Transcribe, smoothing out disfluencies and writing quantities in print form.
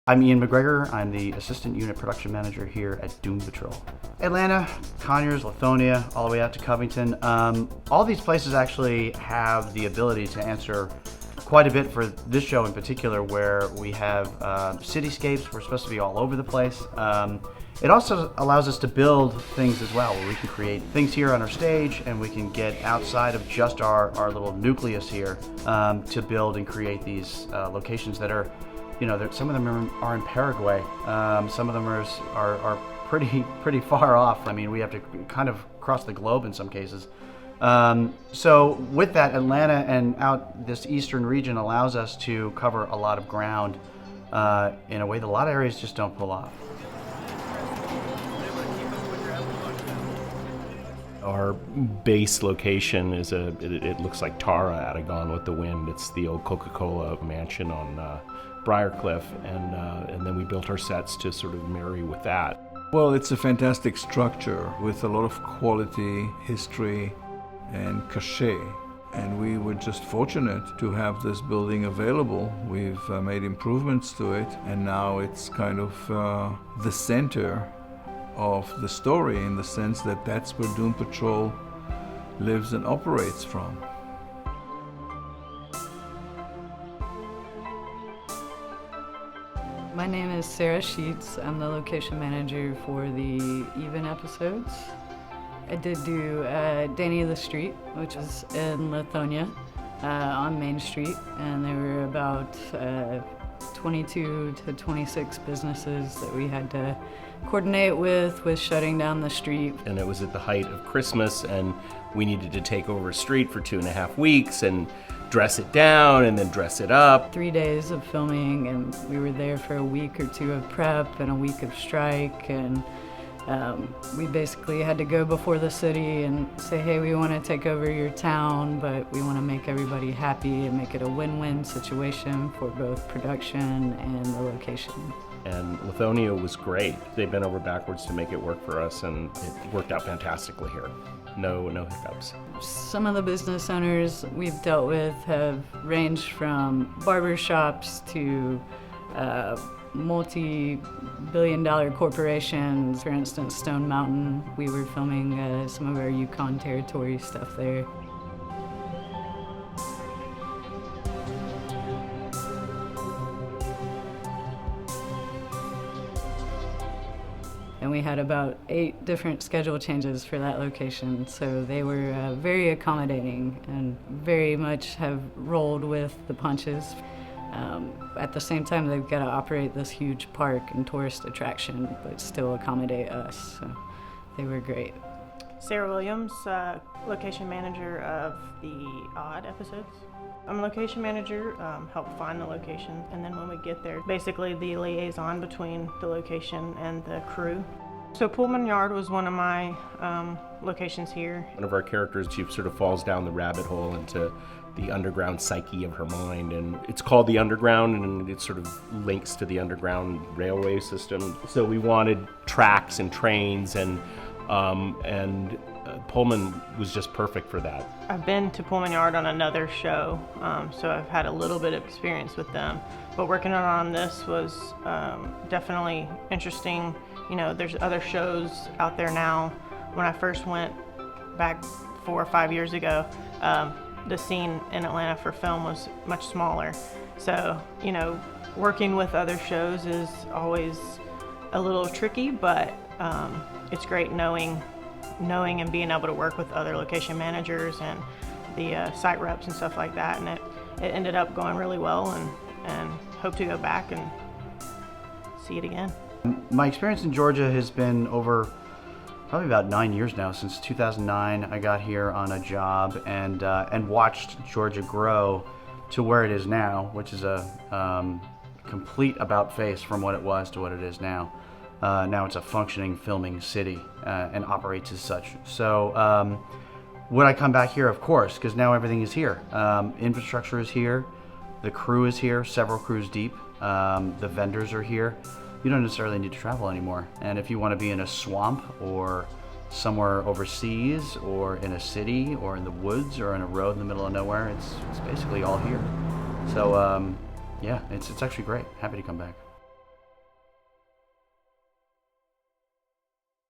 I'm Ian MacGregor. I'm the Assistant Unit Production Manager here at Doom Patrol. Atlanta, Conyers, Lithonia, all the way out to Covington. All these places actually have the ability to answer quite a bit for this show in particular, where we have cityscapes. We're supposed to be all over the place. It also allows us to build things as well, where we can create things here on our stage, and we can get outside of just our little nucleus here to build and create these locations that are, you know, some of them are in Paraguay. Some of them are pretty far off. I mean, we have to kind of cross the globe in some cases. So with that, Atlanta and out this eastern region allows us to cover a lot of ground in a way that a lot of areas just don't pull off. Our base location is it looks like Tara out of Gone with the Wind. It's the old Coca-Cola mansion on Briarcliff, and then we built our sets to sort of marry with that. Well, it's a fantastic structure with a lot of quality, history, and cachet. And we were just fortunate to have this building available. We've made improvements to it, and now it's kind of the center of the story, in the sense that that's where Doom Patrol lives and operates from. My name is SARA Sheets. I'm the location manager for the Even episodes. I did do Danny the Street, which is in Lithonia on Main Street, and there were about 22 to 26 businesses that we had to coordinate with shutting down the street. And it was at the height of Christmas, and we needed to take over a street for 2.5 weeks and dress it down and then dress it up. 3 days of filming, and we were there for a week or two of prep and a week of strike, and we basically had to go before the city and say, hey, we want to take over your town, but we want to make everybody happy and make it a win-win situation for both production and the location. And Lithonia was great. They bent over backwards to make it work for us, and it worked out fantastically here. No hiccups. Some of the business owners we've dealt with have ranged from barber shops to multi-billion-dollar corporations. For instance, Stone Mountain, we were filming some of our Yukon territory stuff there. And we had about 8 different schedule changes for that location, so they were very accommodating and very much have rolled with the punches. At the same time, they've got to operate this huge park and tourist attraction, but still accommodate us, so they were great. Sarah Williams, location manager of the Odd episodes. I'm a location manager, help find the location, and then when we get there, basically the liaison between the location and the crew. So Pullman Yard was one of my locations here. One of our characters, she sort of falls down the rabbit hole into the underground psyche of her mind, and it's called the Underground, and it sort of links to the underground railway system. So we wanted tracks and trains, and Pullman was just perfect for that. I've been to Pullman Yard on another show, so I've had a little bit of experience with them. But working on this was definitely interesting. You know, there's other shows out there now. When I first went back 4 or 5 years ago, the scene in Atlanta for film was much smaller. So, you know, working with other shows is always a little tricky, but it's great knowing and being able to work with other location managers and the site reps and stuff like that. And it ended up going really well, and hope to go back and see it again. My experience in Georgia has been over probably about 9 years now. Since 2009, I got here on a job and watched Georgia grow to where it is now, which is a complete about-face from what it was to what it is now. Now it's a functioning filming city and operates as such. So would I come back here? Of course, because now everything is here. Infrastructure is here, the crew is here, several crews deep, the vendors are here. You don't necessarily need to travel anymore. And if you want to be in a swamp or somewhere overseas or in a city or in the woods or in a road in the middle of nowhere, it's basically all here. So yeah, it's actually great. Happy to come back.